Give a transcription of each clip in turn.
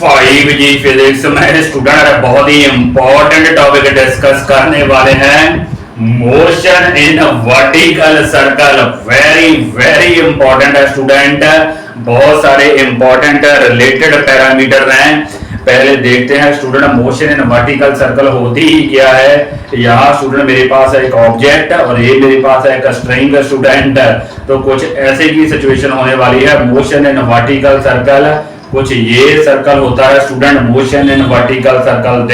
5G physics में student बहुत ही important topic discuss करने वाले हैं। Motion in vertical circle very very important है स्टूडेंट। बहुत सारे इंपॉर्टेंट रिलेटेड पैरामीटर हैं। पहले देखते हैं student motion in vertical circle होती ही क्या है। यहाँ स्टूडेंट मेरे पास है एक ऑब्जेक्ट और ये मेरे पास है एक स्ट्रिंग स्टूडेंट। तो कुछ ऐसे की सिचुएशन होने वाली है मोशन इन वर्टिकल सर्कल। कुछ ये सर्कल होता है student motion in vertical circle.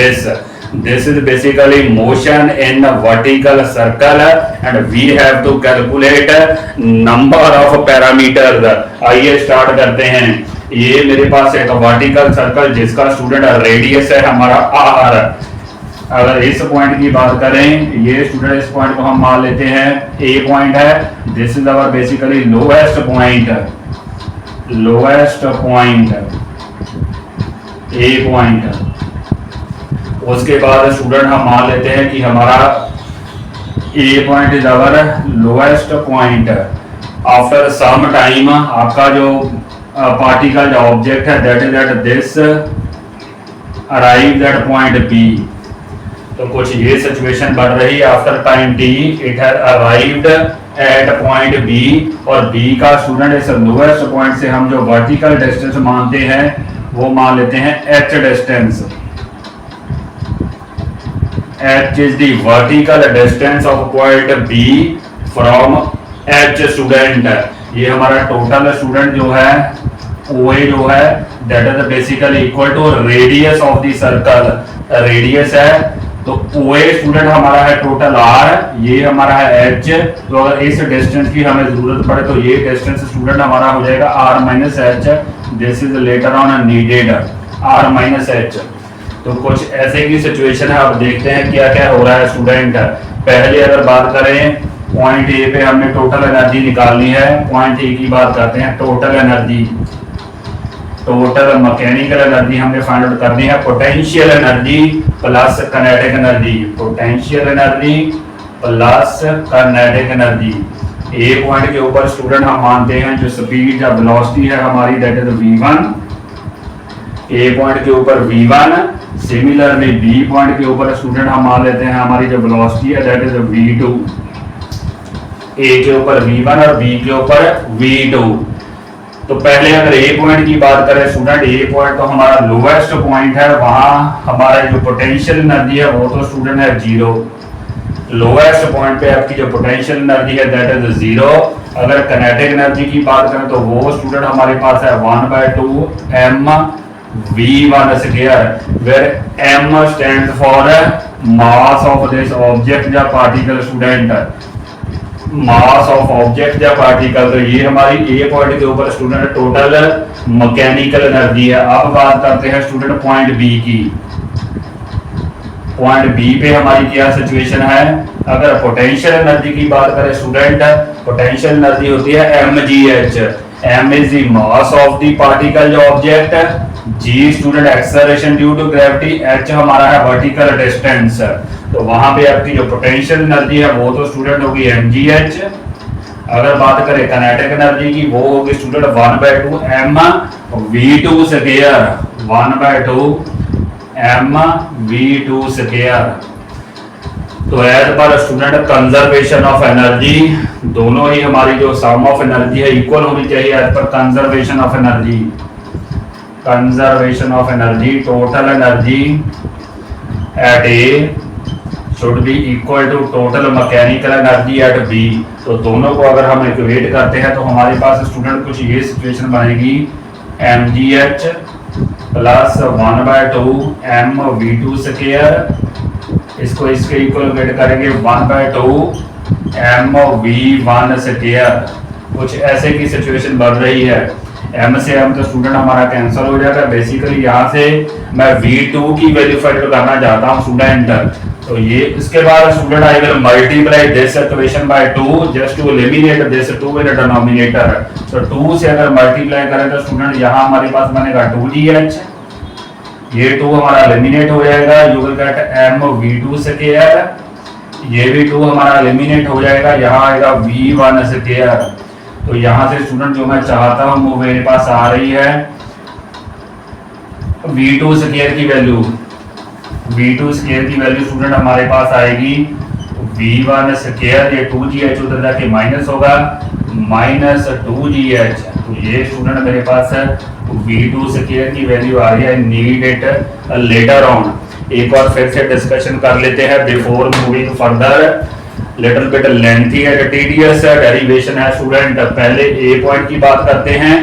This is basically motion in vertical circle and we have to calculate number of parameter. आइए स्टार्ट करते हैं। ये मेरे पास एक वर्टिकल सर्कल जिसका स्टूडेंट रेडियस है हमारा आर। अगर इस पॉइंट की बात करें, ये स्टूडेंट इस पॉइंट को हम मान लेते हैं ए पॉइंट है। This is our basically lowest point A point. उसके बाद स्टूडेंट हम मान लेते हैं कि हमारा A point is our lowest point. After some time आपका जो पार्टिकल जो ऑब्जेक्ट है that is at this arrived at point B. तो कुछ ये सिचुएशन बढ़ रही है। After time T it has arrived at point B और बी का स्टूडेंट इस लोएस्ट पॉइंट से हम जो वर्टिकल डिस्टेंस मानते हैं वो मान लेते हैं H distance. H is the vertical distance of point B from H student. ये हमारा टोटल स्टूडेंट जो है ओ ए जो है that is basically equal to radius of the circle. Radius है तो ओ ए स्टूडेंट हमारा है टोटल आर, ये हमारा है एच। तो अगर इस डिस्टेंस की हमें जरूरत पड़े तो ये डिस्टेंस स्टूडेंट हमारा हो जाएगा R minus H. This is later on needed R minus H. तो कुछ ऐसे की सिचुएशन है। अब देखते हैं क्या क्या हो रहा है स्टूडेंट। पहले अगर बात करें पॉइंट ए पे हमने टोटल एनर्जी निकालनी है। पॉइंट ए की बात करते हैं। Total energy, total mechanical energy हमने फाइंड आउट करनी है। Potential energy plus kinetic energy, potential energy plus kinetic energy. A point के ऊपर स्टूडेंट हम मानते हैं जो स्पीड या वेलोसिटी है हमारी that is v1। A point के ऊपर v1। सिमिलरली बी पॉइंट के ऊपर स्टूडेंट हम मान लेते हैं हमारी जो वेलोसिटी है दैट इज v2। ए के ऊपर v1 और बी के ऊपर v2। तो पहले अगर ए पॉइंट की बात करें स्टूडेंट, ए पॉइंट तो हमारा लोएस्ट पॉइंट है। वहां हमारा जो पोटेंशियल एनर्जी है वो तो स्टूडेंट है जीरो। लोएस्ट पॉइंट पे आपकी जो पोटेंशियल एनर्जी है दैट इज जीरो। अगर काइनेटिक एनर्जी की बात करें तो वो स्टूडेंट हमारे पास है 1/2 m v1 square where m stands for mass of this object या particle student. Mass of object या पार्टिकल। तो ये हमारी ए पॉइंट के ऊपर स्टूडेंट टोटल मैकेनिकल एनर्जी है। अब बात करते हैं स्टूडेंट पॉइंट बी की। पॉइंट बी पे हमारी क्या सिचुएशन है। अगर पोटेंशियल एनर्जी की बात करें स्टूडेंट, पोटेंशियल एनर्जी होती है mgh। m is the mass of the particle जो object, g student acceleration due to gravity, h हमारा है वर्टिकल डिस्टेंस। तो वहां पे आपकी जो पोटेंशियल एनर्जी है वो तो स्टूडेंट होगी mgh। अगर बात करें काइनेटिक एनर्जी की वो होगी student 1/2 m v2 square, 1/2 m v2 square. तो as per student conservation of energy, दोनों ही हमारी जो सम ऑफ एनर्जी है इक्वल होनी चाहिए as per conservation of energy. Conservation of energy, total energy at A should be equal to total mechanical energy at B. तो दोनों को अगर हम इक्वेट करते हैं तो हमारे पास स्टूडेंट कुछ ये सिचुएशन बनेगी mgh plus 1/2 m v2 square. इसको इसके इक्वल करेंगे 1/2 m v1 स्क्वायर। कुछ ऐसे की सिचुएशन बढ़ रही है। m से m तो स्टूडेंट हमारा कैंसिल हो जाएगा। बेसिकली यहाँ से मैं v2 की वैल्यू फाइंड करना चाहता हूँ स्टूडेंट। तो ये इसके बाद student I will multiply this equation by 2 just to eliminate this 2 in denominator. तो 2 से अगर मल्टीप्लाई करें तो स्टूडेंट यहाँ हमारे पास बनेगा 2gh। ये 2 हमारा एलिमिनेट हो जाएगा। You will get m v2 square. ये भी 2 हमारा एलिमिनेट हो जाएगा। यहाँ आएगा v1 स्क्वायर। तो यहाँ से स्टूडेंट जो मैं चाहता हूँ वो मेरे पास आ रही है V2 स्क्वायर की वैल्यू, V2 स्क्वायर की वैल्यू स्टूडेंट हमारे पास आएगी V1 स्क्वायर, ये 2GH उधर जाके माइनस होगा, माइनस 2GH। तो ये स्टूडेंट मेरे पास है V2 स्क्वायर की वैल्यू आ रही है, नीड इट लेटर ऑन। एक और फिर से डिस्कशन कर लेते हैं before moving further, little bit lengthy है, टीडियस है, डेरिवेशन है स्टूडेंट। पहले ए पॉइंट की बात करते हैं।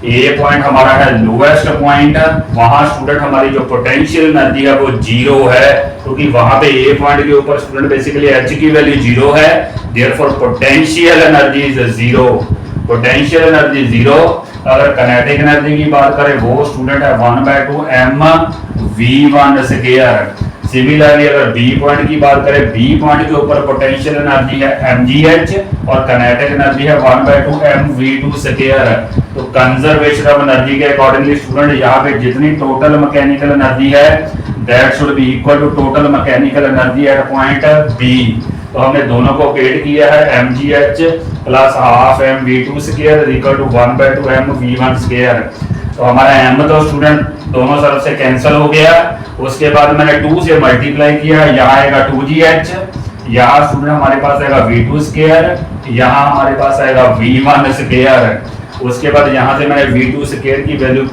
ए पॉइंट हमारा है लोएस्ट पॉइंट, वहां स्टूडेंट हमारी जो पोटेंशियल एनर्जी है वो जीरो है, क्योंकि वहां पे ए पॉइंट के ऊपर स्टूडेंट बेसिकली एच की वैल्यू जीरो है, therefore potential energy is zero, potential energy zero. अगर काइनेटिक एनर्जी की बात करें वो स्टूडेंट है 1/2 m v1 स्क्वायर। सिमिलरली अगर बी पॉइंट की बात करें, बी पॉइंट के ऊपर पोटेंशियल एनर्जी है mgh और काइनेटिक एनर्जी है 1/2 m v2 स्क्वायर। तो कंजर्वेशन ऑफ एनर्जी के अकॉर्डिंगली स्टूडेंट यहाँ पे जितनी टोटल मैकेनिकल एनर्जी है that should be equal to total mechanical energy at point B. तो हमने दोनों को पेड किया है, mgh plus half m v2 square equal to 1/2 m v1 square. तो हमारा m तो स्टूडेंट दोनों तरफ से कैंसिल हो गया, उसके बाद मैंने 2 से मल्टीप्लाई किया, यहाँ आएगा 2GH, यहाँ स्टूडेंट हमारे पास आएगा V2 स्क्वायर, यहाँ हमारे पास आएगा V1 स्क्वायर। उसके बाद यहाँ से मैंने V2 स्क्वायर की वैल्यू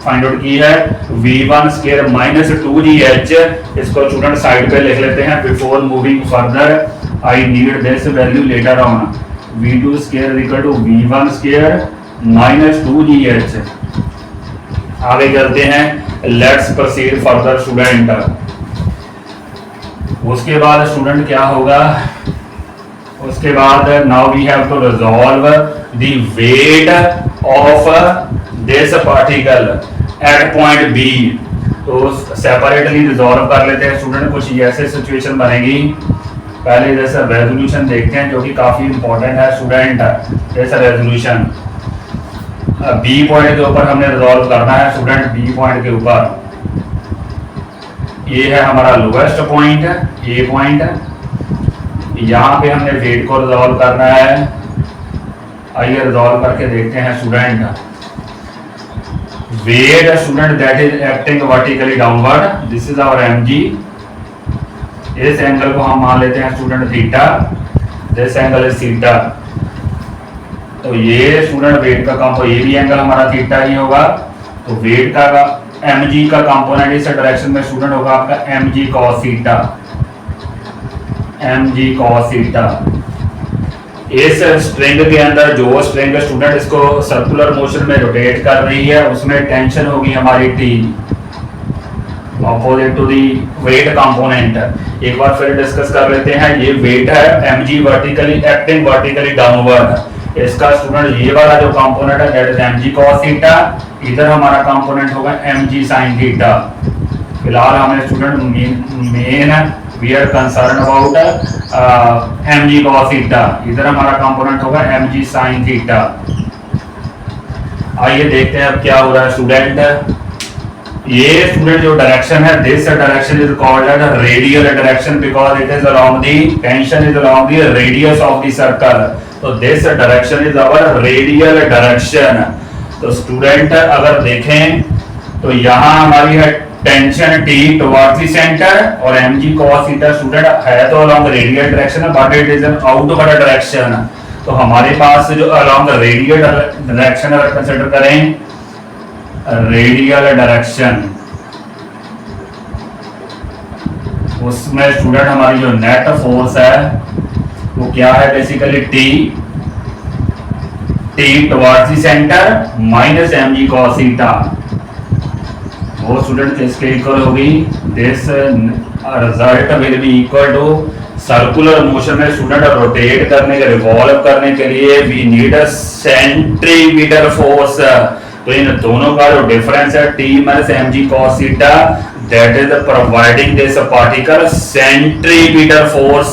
फाइंड आउट की है, V1 स्क्वायर माइनस 2GH। इसको स्टूडेंट साइड पे लिख लेते हैं, before moving further I need this value later on. V2 square equal to V1 square minus 2GH। आगे चलते हैं, लेट्स प्रोसीड फर्दर स्टूडेंट। उसके बाद स्टूडेंट क्या होगा, उसके बाद now we have to resolve the weight of this particle at point B. तो सेपरेटली रिजॉल्व कर लेते हैं स्टूडेंट। कुछ ऐसे सिचुएशन बनेगी, पहले जैसा रेजोल्यूशन देखते हैं जो कि काफी इंपॉर्टेंट है स्टूडेंट। जैसा रेजोल्यूशन बी पॉइंट के ऊपर हमने रिजॉल्व करना है स्टूडेंट, बी पॉइंट के ऊपर ये है हमारा लोएस्ट पॉइंट, ए पॉइंट। यहाँ पे हमने वेट को रिजॉल्व करना है। आइए रिजॉल्व करके देखते हैं student. Weight student that is acting vertically downward, this is our mg। इस एंगल को हम मान लेते हैं student theta, this angle is theta. तो ये स्टूडेंट वेट का कंपोनेंट, ये भी एंगल हमारा थीटा ही होगा। तो वेट का mg का कंपोनेंट इस डायरेक्शन में स्टूडेंट होगा आपका mg cos theta, mg cos theta. इस स्ट्रिंग के अंदर जो स्ट्रिंग स्टूडेंट इसको सर्कुलर मोशन में रोटेट कर रही है उसमें टेंशन होगी हमारी T, opposite to the weight component. एक बार फिर डिस्कस कर लेते हैं। ये वेट है mg vertically acting vertically downward. इसका स्टूडेंट ये वाला जो कंपोनेंट है that is mg cos theta, इधर हमारा कंपोनेंट होगा mg sin थीटा। फिलहाल हमें student main we are concern about mg cos theta, इधर हमारा कंपोनेंट होगा mg sin थीटा। आइए देखते हैं अब क्या हो रहा है स्टूडेंट। ये स्टूडेंट जो डायरेक्शन है, this direction is called as radial direction because it is along the tension is along the radius of the circle. तो this direction is our radial direction. तो स्टूडेंट अगर देखें तो यहाँ हमारी है tension T towards the centre और mg cos theta student है तो along radial direction but it is an outward direction. तो हमारे पास जो अलोंग रेडियल डायरेक्शन अगर कंसीडर करें, रेडियल डायरेक्शन, उसमें स्टूडेंट हमारी जो नेट फोर्स है वो क्या है basically T towards the centre minus mg cos theta. वो स्टूडेंट किसके इक्वल होगी, this result will be equal to circular motion में स्टूडेंट रोटेट करने के, रिवॉल्व करने के लिए we need a centripetal force. तो इन दोनों का जो डिफरेंस है T minus mg cos theta that is providing this particle centripetal force,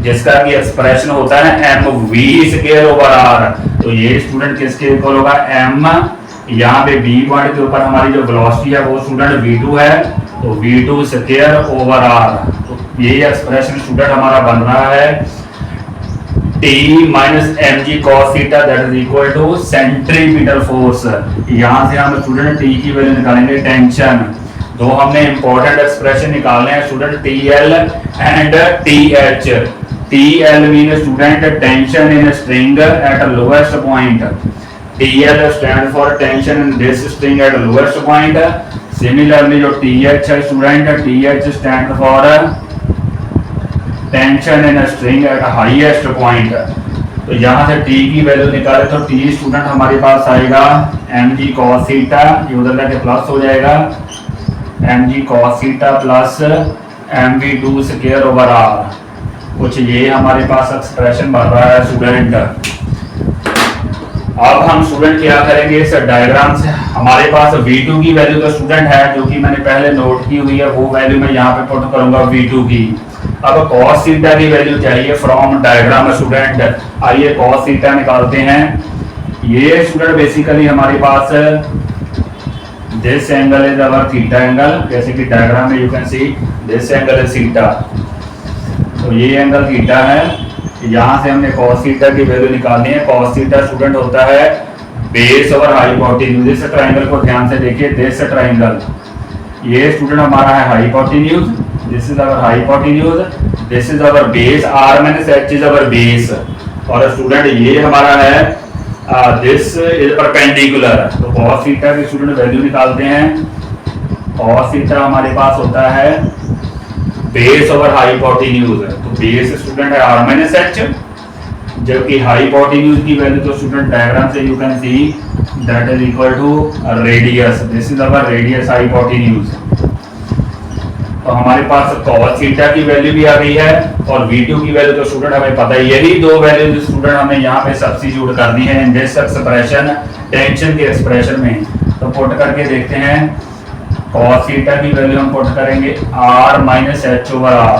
जिसका कि एक्सप्रेशन होता है mv स्क्वायर ओवर r। तो ये स्टूडेंट किसके इक्वल होगा, m, यहाँ पे b पॉइंट के ऊपर हमारी जो वेलोसिटी है वो स्टूडेंट v2 है, तो v2 स्क्वायर ओवर r। तो ये एक्सप्रेशन स्टूडेंट हमारा बन रहा है T minus M G cos theta that is equal to centripetal force. यहाँ से हम स्टूडेंट टी की वैल्यू निकालेंगे टेंशन। दो हमने इंपॉर्टेंट एक्सप्रेशन निकालने हैं student T L and T H. T L mean student tension in string at lowest point. T L stand for tension in this string at lowest point. Similarly जो T H है student, T H stand for tension in string eight highest point. तो यहाँ से T की value निकाले तो T student हमारे पास आएगा एम जी कॉस थीटा, ये उधर जाके प्लस हो जाएगा, M G cos theta plus M V two square over R. कुछ ये हमारे पास एक्सप्रेशन बन रहा है स्टूडेंट। अब हम स्टूडेंट क्या करेंगे इस डायग्राम से, हमारे पास V2 की वैल्यू तो स्टूडेंट है जो कि मैंने पहले नोट की हुई है, वो वैल्यू मैं यहाँ पे पुट करूंगा V2 की। अब cos थीटा की वैल्यू चाहिए फ्रॉम डायग्राम स्टूडेंट। आइए cos थीटा निकालते हैं। ये स्टूडेंट बेसिकली हमारे पास this angle is our theta angle, जैसे कि डायग्राम में you can see this angle is theta. तो ये एंगल थीटा है, यहाँ से हमने cos थीटा की वैल्यू निकालनी है। cos थीटा स्टूडेंट होता है बेस ओवर हाइपोटेन्यूज। इस ट्रायंगल को ध्यान से देखिए, दिस ट्रायंगल, ये स्टूडेंट हमारा है hypotenuse, this is our hypotenuse, this is our base, r minus h is our base. और स्टूडेंट ये हमारा है दिस इज परपेंडिकुलर। तो cos थीटा की स्टूडेंट वैल्यू निकालते हैं। cos थीटा हमारे पास होता है बेस ओवर हाइपोटेन्यूज। तो बेस स्टूडेंट है r माइनस h, जबकि हाइपोटेन्यूज की वैल्यू तो स्टूडेंट डायग्राम से you can see that is equal to radius, this is our radius hypotenuse. तो हमारे पास cos थीटा की वैल्यू भी आ गई है और V2 की वैल्यू तो स्टूडेंट हमें पता है। यही दो वैल्यू स्टूडेंट हमें यहाँ पे सब्स्टिट्यूट करनी है इन दिस एक्सप्रेशन, टेंशन के एक्सप्रेशन में। तो पुट करके देखते हैं। cos थीटा की वैल्यू हम पुट करेंगे r minus H over R,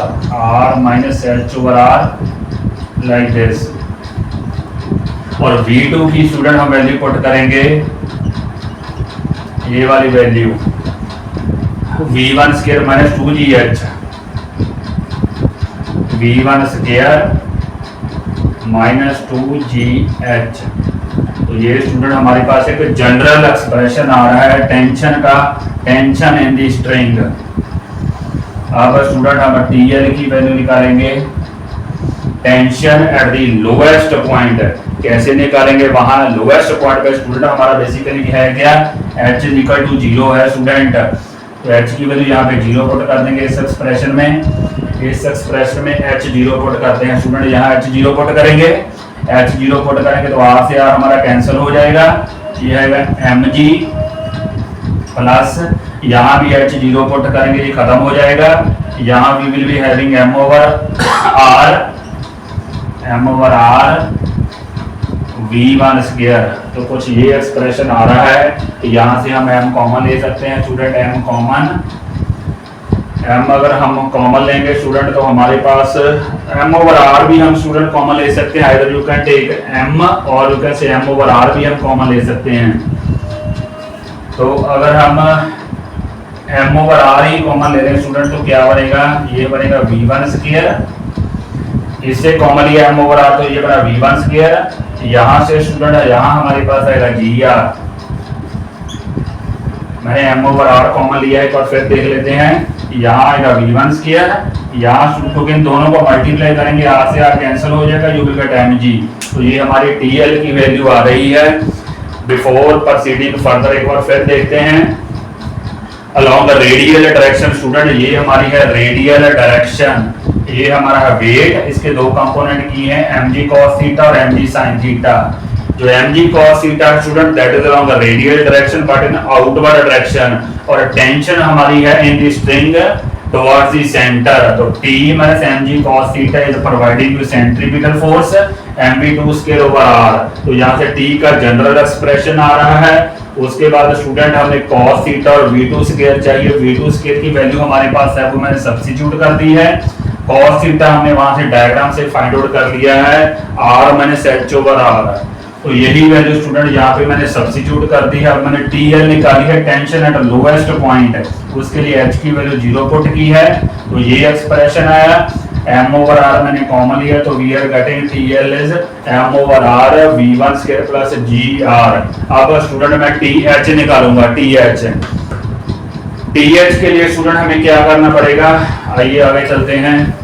r minus H over R like this. और V2 की स्टूडेंट हम वैल्यू पुट करेंगे ये वाली value V1 square minus 2GH, V1 square minus 2GH। तो ये स्टूडेंट हमारे पास एक जनरल एक्सप्रेशन आ रहा है टेंशन का, टेंशन इन दी स्ट्रिंग। अब स्टूडेंट हम TL की वैल्यू निकालेंगे, tension at the lowest point. कैसे निकालेंगे, वहां लोएस्ट पॉइंट पे स्टूडेंट हमारा बेसिकली है क्या, H इज इक्वल टू 0 है स्टूडेंट। तो H की वैल्यू यहाँ पे 0 पुट कर देंगे इस एक्सप्रेशन में। इस एक्सप्रेशन में H 0 पुट करते हैं स्टूडेंट, यहाँ H 0 पुट करेंगे, H 0 पुट करेंगे तो R से R हमारा कैंसिल हो जाएगा। ये है mg प्लस यहाँ भी H 0 पुट करेंगे, ये खत्म हो जाएगा। यहाँ भी will be having m over r V1 square. तो कुछ ये एक्सप्रेशन आ रहा है। तो यहाँ से हम m कॉमन ले सकते हैं स्टूडेंट, m कॉमन, m अगर हम कॉमन लेंगे स्टूडेंट तो हमारे पास m ओवर r भी हम स्टूडेंट कॉमन ले सकते हैं। Either you can take m और you can say m over r भी हम कॉमन ले सकते हैं। तो अगर हम m ओवर r ही कॉमन ले रहे हैं स्टूडेंट तो क्या बनेगा, ये बनेगा V1 स्क्वायर, इससे कॉमन लिया m ओवर r तो ये बना V1 स्क्वायर। यहाँ से स्टूडेंट यहाँ हमारे पास आएगा GR, मैंने m ओवर r कॉमन लिया है। एक बार फिर देख लेते हैं, यहाँ आएगा V1 स्क्वायर, यहाँ क्योंकि इन दोनों को मल्टीप्लाई करेंगे r से r कैंसिल हो जाएगा, यू विल गेट mg। तो ये हमारी TL की वैल्यू आ रही है। बिफोर प्रोसीडिंग फर्दर एक बार फिर देखते हैं। Along the radial direction student, ये हमारी है रेडियल डायरेक्शन, ये हमारा है वेट। इसके दो कंपोनेंट की हैं mg cos थीटा और mg sin थीटा। जो mg cos theta student that is along the radial direction but in outward direction, और टेंशन हमारी है in the string towards the centre. तो T minus mg cos theta is providing you centripetal force mv2 square over r। तो यहाँ से T का general expression आ रहा है। उसके बाद स्टूडेंट हमें cos थीटा और V2 स्क्वायर चाहिए। V2 स्क्वायर की वैल्यू हमारे पास है, वो मैंने सब्स्टिट्यूट कर दी है। cos थीटा हमने वहां से डायग्राम से फाइंड आउट कर लिया है r minus h over r। तो यही वैल्यू स्टूडेंट यहाँ पे मैंने सब्स्टिट्यूट कर दी है। अब मैंने TL निकाली है टेंशन एट लोएस्ट पॉइंट, उसके लिए h की वैल्यू 0 पुट की है। तो ये एक्सप्रेशन आया। एम ओवर आर मैंने कॉमन लिया तो we are getting T L is M over R V one square plus G R. अब स्टूडेंट मैं टी एच निकालूंगा, टी एच के लिए स्टूडेंट हमें क्या करना पड़ेगा, आइए आगे चलते हैं।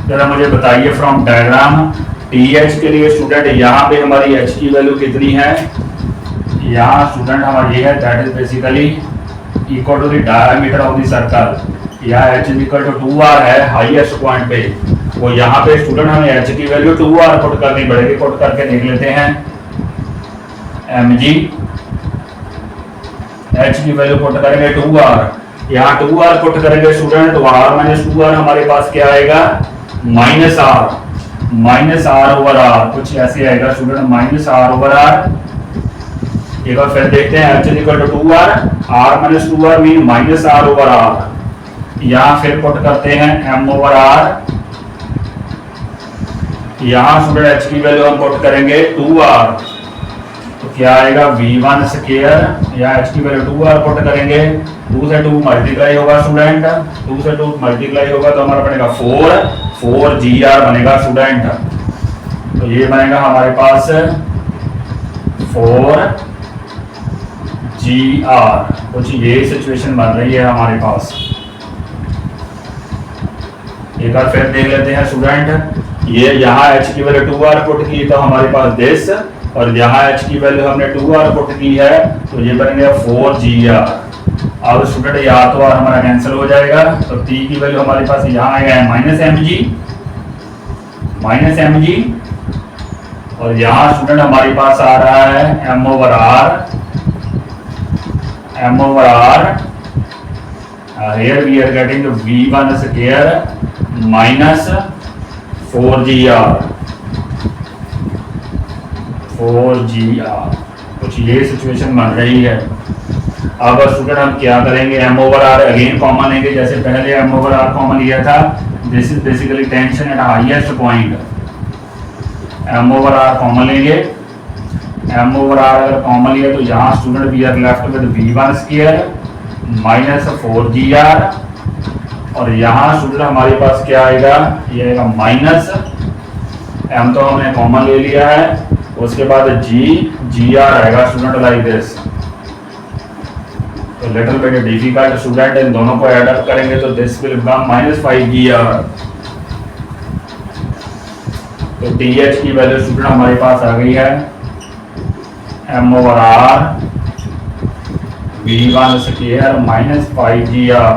जरा मुझे बताइए फ्रॉम डायग्राम टी एच के लिए स्टूडेंट यहाँ पे हमारी एच की वैल्यू कितनी है, यहाँ स्टूडेंट हमारा ये है that is basically equal to the diameter of the circle. यहाँ एच इक्वल टू 2r है हाईएस्ट पॉइंट पे, वो यहाँ पे स्टूडेंट हमें एच की वैल्यू 2r पुट करनी पड़ेगी। पुट करके देख लेते हैं एम जी, एच की वैल्यू पुट करेंगे 2r, यहाँ 2r पुट करेंगे स्टूडेंट तो r माइनस 2r हमारे पास क्या आएगा माइनस r ओवर r, कुछ ऐसे आएगा student minus r over r। एक बार फिर देखते हैं H equal to 2r, r minus 2r mean minus r over r। यहाँ फिर पुट करते हैं m ओवर r, यहाँ स्टूडेंट एच की वैल्यू हम पुट करेंगे 2r तो क्या आएगा v1 स्क्वायर, यहाँ एच की वैल्यू 2r पुट करेंगे, 2 से 2 मल्टीप्लाई होगा स्टूडेंट, 2 से 2 मल्टीप्लाई होगा तो हमारा बनेगा 4gr बनेगा स्टूडेंट। तो ये बनेगा हमारे पास 4gr, कुछ ये सिचुएशन बन रही है हमारे पास। एक बार फिर देख लेते हैं स्टूडेंट, ये यहाँ h की वैल्यू 2r पुट की तो हमारे पास दिस, और यहाँ h की वैल्यू हमने 2r पुट की है तो ये बनेगा 4gr। अब स्टूडेंट यहाँ तो r हमारा कैंसिल हो जाएगा तो t की वैल्यू हमारे पास यहाँ आएगा माइनस एम जी, और यहाँ स्टूडेंट हमारे पास आ रहा है m over r, here we are getting v1 square minus 4gr, कुछ ये सिचुएशन बन रही है। अब स्टूडेंट हम क्या करेंगे, m over r again common लेंगे, जैसे पहले m ओवर r कॉमन लिया था। This is basically tension at highest point, m over r common लेंगे, m ओवर r अगर कॉमन लिया तो यहाँ student we are left with v1 square minus 4gr, और यहाँ स्टूडेंट हमारे पास क्या आएगा, ये आएगा माइनस m तो हमने कॉमन ले लिया है, उसके बाद gr आएगा स्टूडेंट लाइक दिस। तो लिटिल बिट डिफिकल्ट स्टूडेंट, इन दोनों को ऐड अप करेंगे तो this will become minus 5gr। तो th की वैल्यू स्टूडेंट हमारे पास आ गई है m over r v1 square minus 5gr।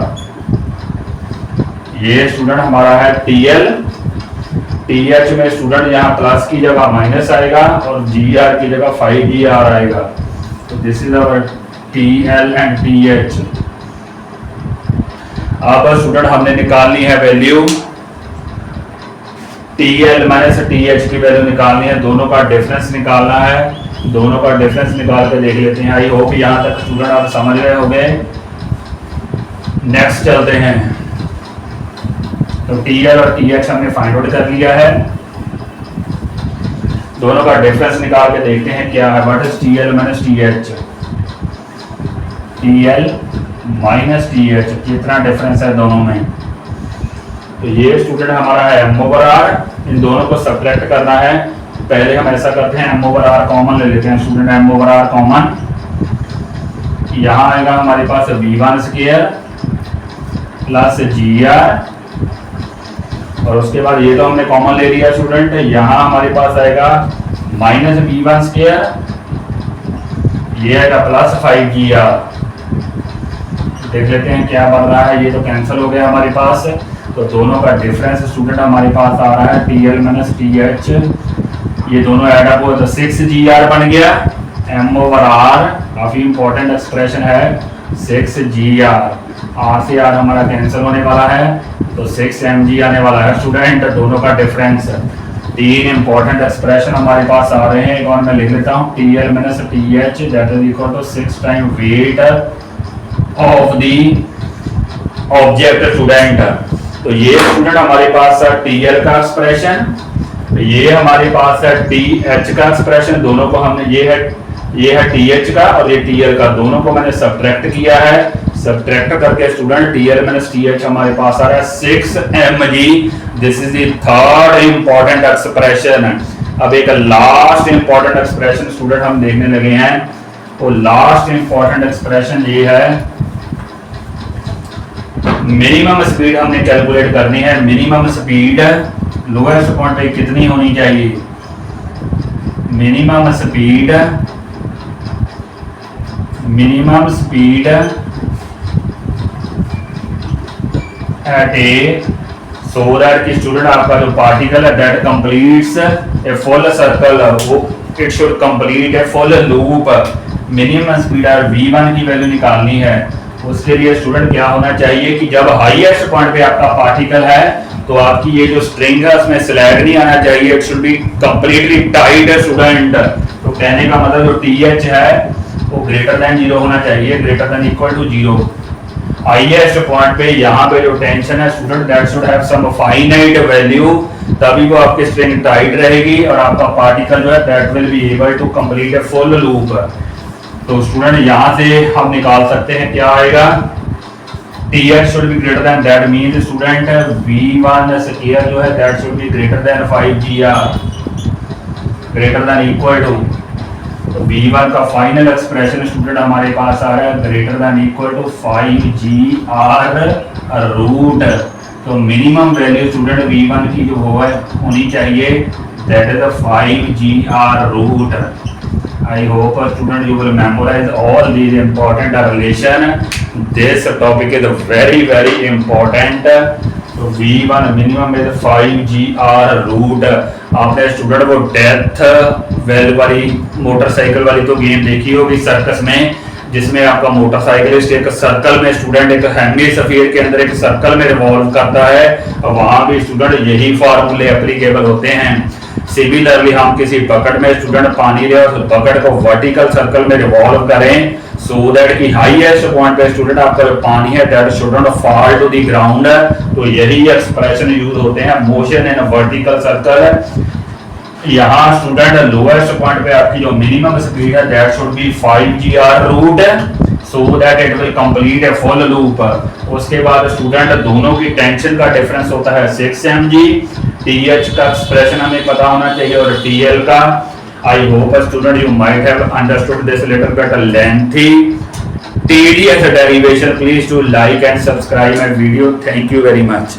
ये स्टूडेंट हमारा है TL, TH में स्टूडेंट यहाँ प्लस की जगह माइनस आएगा और GR की जगह 5GR आएगा। तो this is our TL and TH। अब स्टूडेंट हमने निकालनी है वैल्यू TL माइनस TH की वैल्यू निकालनी है, दोनों का डिफरेंस निकालना है। दोनों का डिफरेंस निकाल के देख लेते हैं। आई होप यहाँ तक स्टूडेंट आप समझ रहे होंगे। नेक्स्ट चलते हैं। तो TL और TH हमने फाइंड आउट कर लिया है, दोनों का डिफरेंस निकाल के देखते हैं क्या है। What is TL minus TH, TL minus TH कितना डिफरेंस है दोनों में। तो ये स्टूडेंट हमारा है m ओवर r, इन दोनों को सब्ट्रैक्ट करना है। पहले हम ऐसा करते हैं m ओवर r कॉमन ले लेते हैं student. m over r common, यहाँ आएगा हमारे पास v1 स्क्वायर प्लस GR, और उसके बाद ये तो हमने कॉमन ले लिया स्टूडेंट। यहाँ हमारे पास आएगा माइनस v1 स्क्वायर, ये आएगा प्लस 5GR। देख लेते हैं क्या बन रहा है। ये तो कैंसिल हो गया हमारे पास। तो दोनों का डिफरेंस स्टूडेंट हमारे पास आ रहा है TL माइनस TH, ये दोनों ऐड अप हो तो 6GR बन गया। m ओवर r काफी इंपॉर्टेंट एक्सप्रेशन है, 6GR, r से r हमारा कैंसिल होने वाला है तो 6mg आने वाला है स्टूडेंट। दोनों का डिफरेंस, तीन इंपॉर्टेंट एक्सप्रेशन हमारे पास आ रहे हैं। एक और मैं लिख लेता हूँ, TL minus TH that is equal to 6 time weight of the object student. तो ये स्टूडेंट हमारे पास है TL का एक्सप्रेशन, ये हमारे पास है TH का एक्सप्रेशन। दोनों को हमने, ये है TH का और ये TL का, दोनों को मैंने सब्ट्रैक्ट किया है। सब्ट्रैक्ट करके स्टूडेंट टीएल माइनस टीएच हमारे पास आ रहा है 6 mg। This is the third important expression. अब एक लास्ट इंपॉर्टेंट एक्सप्रेशन स्टूडेंट हम देखने लगे हैं। तो लास्ट इंपॉर्टेंट एक्सप्रेशन ये है, मिनिमम स्पीड हमने कैलकुलेट करनी है। मिनिमम स्पीड लोएस्ट पॉइंट पे कितनी होनी चाहिए? Minimum speed at A, so that की स्टूडेंट आपका जो पार्टिकल है that completes a full circle, वो it should complete a full loop. Minimum speed और v1 की वैल्यू निकालनी है। उसके लिए स्टूडेंट क्या होना चाहिए कि जब हाईएस्ट पॉइंट पे आपका पार्टिकल है तो आपकी ये जो स्ट्रिंग है उसमें स्लैग नहीं आना चाहिए, it should be completely tight student. तो कहने का मतलब जो टीएच है वो ग्रेटर देन 0 होना चाहिए, greater than equal to 0। Highest point पे यहाँ पे जो टेंशन है student that should have some finite value, तभी वो आपकी स्ट्रिंग टाइट रहेगी और आपका पार्टिकल जो है that will be able to complete a full loop. तो स्टूडेंट यहाँ से हम निकाल सकते हैं क्या आएगा, TH should be greater than, that means student v1 square जो है that should be greater than 5gr, greater than equal to, तो v1 का फाइनल एक्सप्रेशन स्टूडेंट हमारे पास आ रहा है greater than equal to 5gr root. तो मिनिमम वैल्यू स्टूडेंट v1 की जो होनी चाहिए that is 5gr root. I hope student you will memorize all these important relation. This topic is very important. So V1 minimum is 5gr root. आपने student वो death well वाली motorcycle वाली तो game देखी होगी सर्कस में, जिसमें आपका मोटरसाइकिलिस्ट एक सर्कल में स्टूडेंट एक हेमिस्फीयर के अंदर एक सर्कल में रिवॉल्व करता है, और वहां भी स्टूडेंट यही फार्मूले एप्लीकेबल होते हैं। सिमिलरली हम किसी बकेट में स्टूडेंट पानी ले और बकेट को वर्टिकल सर्कल में रिवॉल्व करें सो दैट कि हाईएस्ट पॉइंट पे स्टूडेंट आपका जो पानी है that should not fall to the ground. तो यही एक्सप्रेशन यूज होते हैं मोशन इन वर्टिकल सर्कल। यहाँ स्टूडेंट लोएस्ट पॉइंट पे आपकी जो मिनिमम स्पीड है that should be 5gr root so that it will complete a full loop. उसके बाद स्टूडेंट दोनों की टेंशन का डिफरेंस होता है 6 mg। टीएच का एक्सप्रेशन हमें पता होना चाहिए और टीएल का। I hope student you might have understood this little bit lengthy tedious derivation. Please do like and subscribe my video. Thank you very much.